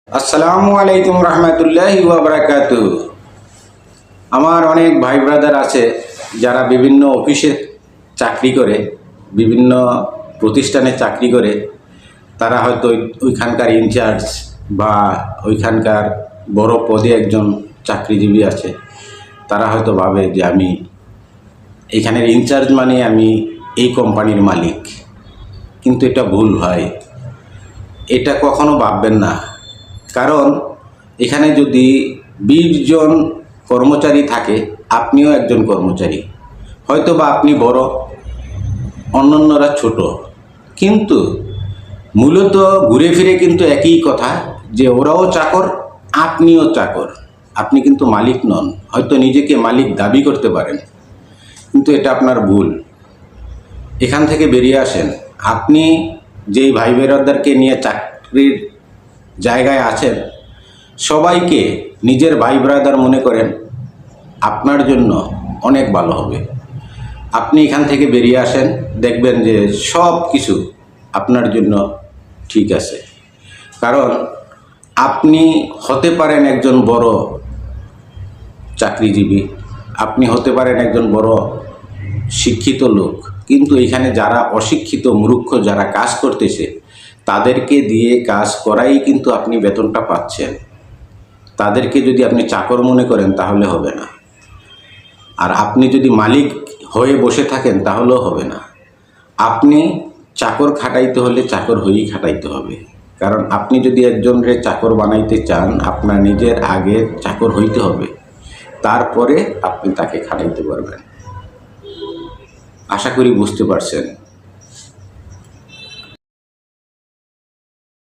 আসসালামু আলাইকুম রহমতুল্লাহি ওয়া বারাকাতুহু। আমার অনেক ভাই ব্রাদার আছে যারা বিভিন্ন অফিসে চাকরি করে, বিভিন্ন প্রতিষ্ঠানে চাকরি করে। তারা হয়তো ওইখানকার ইনচার্জ বা ওইখানকার বড় পদে একজন চাকরিজীবী আছে। তারা হয়তো ভাবে যে আমি এখানের ইনচার্জ মানে আমি এই কোম্পানির মালিক, কিন্তু এটা ভুল ভাই। এটা কখনো ভাববেন না। কারণ এখানে যদি 20 জন কর্মচারী থাকে, আপনিও একজন কর্মচারী। হয়তো বা আপনি বড়, অন্যান্যরা ছোট, কিন্তু মূলত ঘুরে ফিরে কিন্তু একই কথা, যে ওরাও চাকর, আপনিও চাকর। আপনি কিন্তু মালিক নন। হয়তো নিজেকে মালিক দাবি করতে পারেন, কিন্তু এটা আপনার ভুল। এখান থেকে বেরিয়ে আসেন। আপনি যেই ভাই বেরাদারকে নিয়ে চাকরির জায়গায় আছেন, সবাইকে নিজের ভাই ব্রাদার মনে করেন, আপনার জন্য অনেক ভালো হবে। আপনি এখান থেকে বেরিয়ে আসেন, দেখবেন যে সব কিছু আপনার জন্য ঠিক আছে। কারণ আপনি হতে পারেন একজন বড় চাকরিজীবী, আপনি হতে পারেন একজন বড় শিক্ষিত লোক, কিন্তু এখানে যারা অশিক্ষিত মূর্খ যারা কাজ করতেছে, তাদেরকে দিয়ে কাজ করাই কিন্তু আপনি বেতনটা পাচ্ছেন। তাদেরকে যদি আপনি চাকর মনে করেন তাহলে হবে না। আর আপনি যদি মালিক হয়ে বসে থাকেন তাহলেও হবে না। আপনি চাকর খাটাইতে হলে চাকর হয়েই খাটাইতে হবে। কারণ আপনি যদি একজনকে চাকর বানাইতে চান, আপনার নিজের আগে চাকর হইতে হবে, তারপরে আপনি তাকে খাটাইতে পারবেন। আশা করি বুঝতে পারছেন।